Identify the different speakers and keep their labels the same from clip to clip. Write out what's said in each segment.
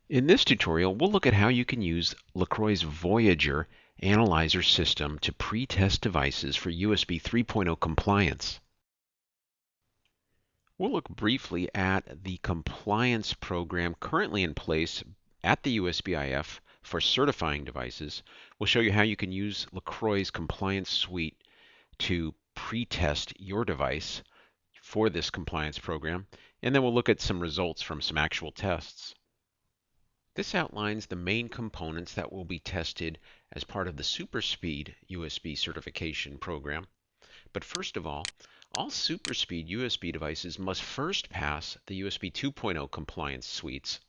Speaker 1: In this tutorial, we'll look at how you can use LeCroy's Voyager analyzer system to pre-test devices for USB 3.0 compliance. We'll look briefly at the compliance program currently in place at the USB-IF for certifying devices. We'll show you how you can use LeCroy's compliance suite to pre-test your device for this compliance program, and then we'll look at some results from some actual tests. This outlines the main components that will be tested as part of the SuperSpeed USB certification program. But first of all SuperSpeed USB devices must first pass the USB 2.0 compliance suites.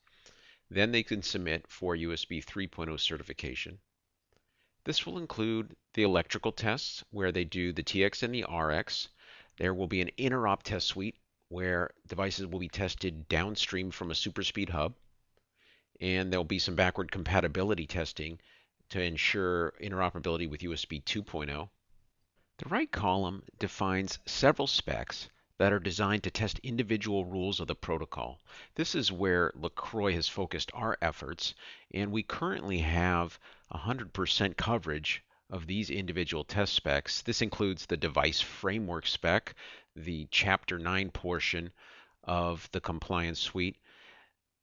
Speaker 1: Then they can submit for USB 3.0 certification. This will include the electrical tests where they do the TX and the RX. There will be an interop test suite where devices will be tested downstream from a SuperSpeed hub. And there'll be some backward compatibility testing to ensure interoperability with USB 2.0. The right column defines several specs that are designed to test individual rules of the protocol. This is where LeCroy has focused our efforts, and we currently have 100% coverage of these individual test specs. This includes the device framework spec, the Chapter 9 portion of the compliance suite.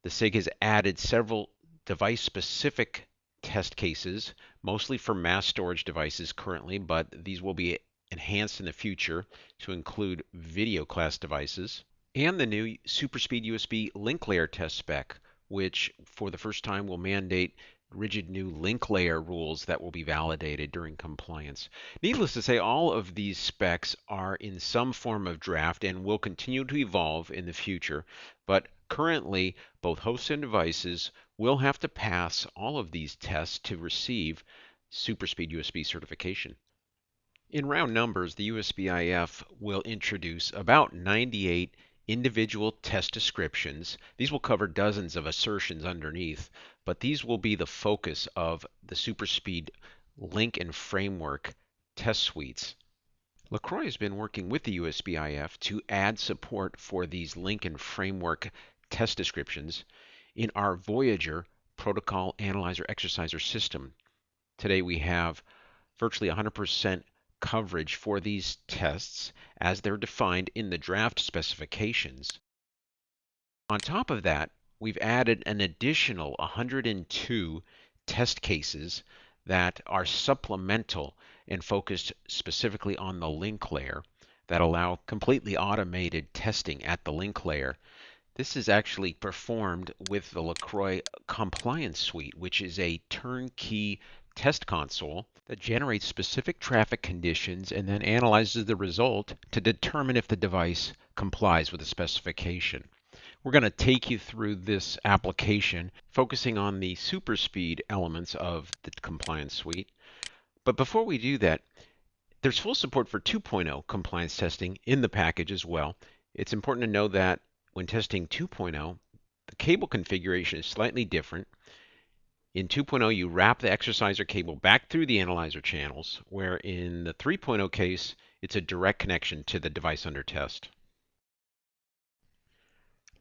Speaker 1: The SIG has added several device-specific test cases, mostly for mass storage devices currently, but these will be enhanced in the future to include video class devices, and the new SuperSpeed USB link layer test spec, which for the first time will mandate rigid new link layer rules that will be validated during compliance. Needless to say, all of these specs are in some form of draft and will continue to evolve in the future, but currently both hosts and devices will have to pass all of these tests to receive SuperSpeed USB certification. In round numbers, the USB-IF will introduce about 98 individual test descriptions. These will cover dozens of assertions underneath, but these will be the focus of the SuperSpeed link and framework test suites. LeCroy has been working with the USB-IF to add support for these link and framework test descriptions in our Voyager protocol analyzer exerciser system. Today we have virtually 100% coverage for these tests as they're defined in the draft specifications. On top of that, we've added an additional 102 test cases that are supplemental and focused specifically on the link layer that allow completely automated testing at the link layer. This is actually performed with the LeCroy Compliance Suite, which is a turnkey test console that generates specific traffic conditions and then analyzes the result to determine if the device complies with the specification. We're going to take you through this application, focusing on the SuperSpeed elements of the compliance suite. But before we do that, there's full support for 2.0 compliance testing in the package as well. It's important to know that when testing 2.0, the cable configuration is slightly different. In 2.0, you wrap the exerciser cable back through the analyzer channels, where in the 3.0 case, it's a direct connection to the device under test.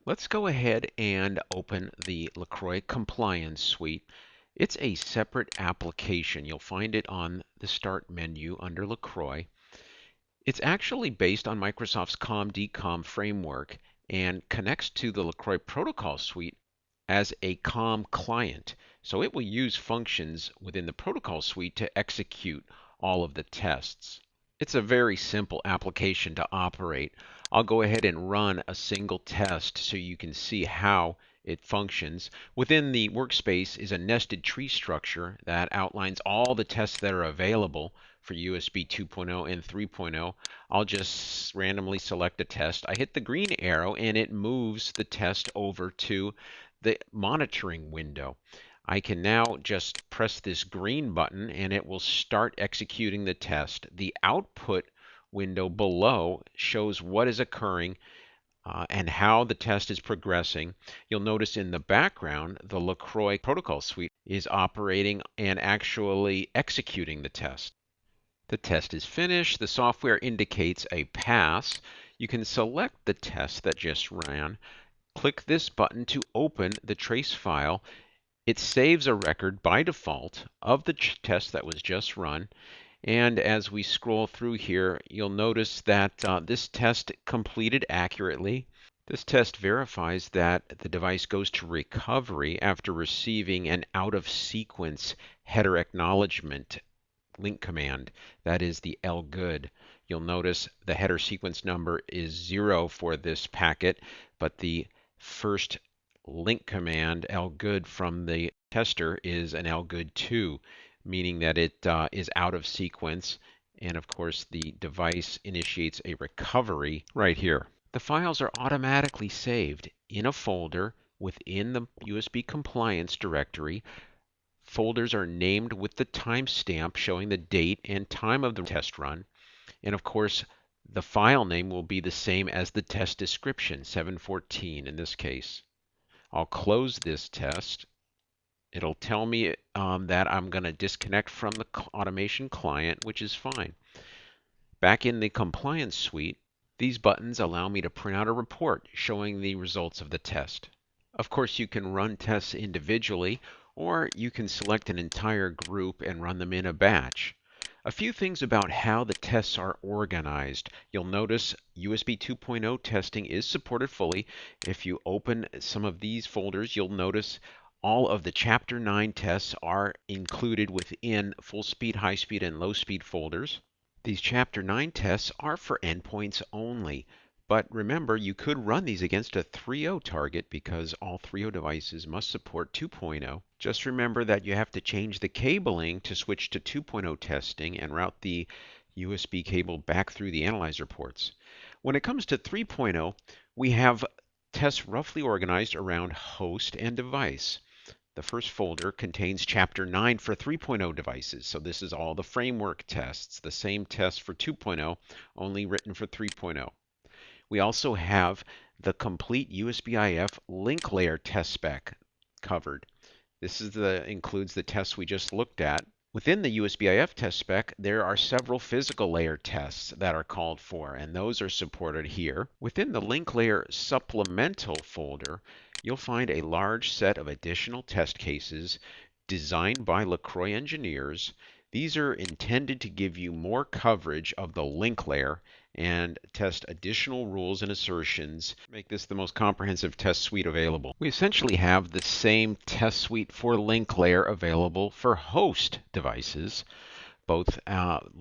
Speaker 1: Let's go ahead and open the LeCroy Compliance Suite. It's a separate application. You'll find it on the Start menu under LeCroy. It's actually based on Microsoft's COM/DCOM framework and connects to the LeCroy Protocol Suite as a COM client. So it will use functions within the protocol suite to execute all of the tests. It's a very simple application to operate. I'll go ahead and run a single test so you can see how it functions. Within the workspace is a nested tree structure that outlines all the tests that are available for USB 2.0 and 3.0. I'll just randomly select a test. I hit the green arrow and it moves the test over to the monitoring window. I can now just press this green button and it will start executing the test. The output window below shows what is occurring and how the test is progressing. You'll notice in the background the LeCroy Protocol Suite is operating and actually executing the test. The test is finished. The software indicates a pass. You can select the test that just ran. Click this button to open the trace file. It saves a record by default of the test that was just run. And as we scroll through here, you'll notice that this test completed accurately. This test verifies that the device goes to recovery after receiving an out-of-sequence header acknowledgement link command. That is the lgood. You'll notice the header sequence number is 0 for this packet, but the first link command, lgood, from the tester is an lgood2, meaning that it is out of sequence. And of course, the device initiates a recovery right here. The files are automatically saved in a folder within the USB compliance directory. Folders are named with the timestamp showing the date and time of the test run. And of course, the file name will be the same as the test description, 714 in this case. I'll close this test. It'll tell me that I'm going to disconnect from the automation client, which is fine. Back in the compliance suite, these buttons allow me to print out a report showing the results of the test. Of course, you can run tests individually, or you can select an entire group and run them in a batch. A few things about how the tests are organized. You'll notice USB 2.0 testing is supported fully. If you open some of these folders, you'll notice all of the Chapter 9 tests are included within full speed, high speed, and low speed folders. These Chapter 9 tests are for endpoints only. But remember, you could run these against a 3.0 target because all 3.0 devices must support 2.0. Just remember that you have to change the cabling to switch to 2.0 testing and route the USB cable back through the analyzer ports. When it comes to 3.0, we have tests roughly organized around host and device. The first folder contains Chapter 9 for 3.0 devices, so this is all the framework tests, the same tests for 2.0, only written for 3.0. We also have the complete USB-IF link layer test spec covered. This includes the tests we just looked at. Within the USB-IF test spec, there are several physical layer tests that are called for, and those are supported here. Within the link layer supplemental folder, you'll find a large set of additional test cases designed by LeCroy engineers. These are intended to give you more coverage of the link layer and test additional rules and assertions, make this the most comprehensive test suite available. We essentially have the same test suite for link layer available for host devices, both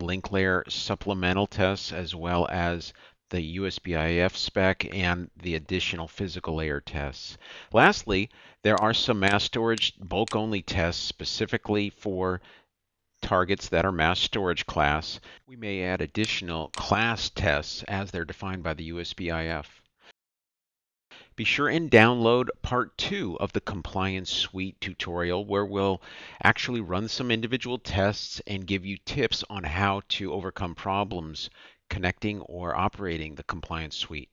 Speaker 1: link layer supplemental tests as well as the USB-IF spec and the additional physical layer tests. Lastly, there are some mass storage bulk-only tests specifically for targets that are mass storage class. We may add additional class tests as they're defined by the USB-IF. Be sure and download part 2 of the Compliance Suite tutorial where we'll actually run some individual tests and give you tips on how to overcome problems connecting or operating the Compliance Suite.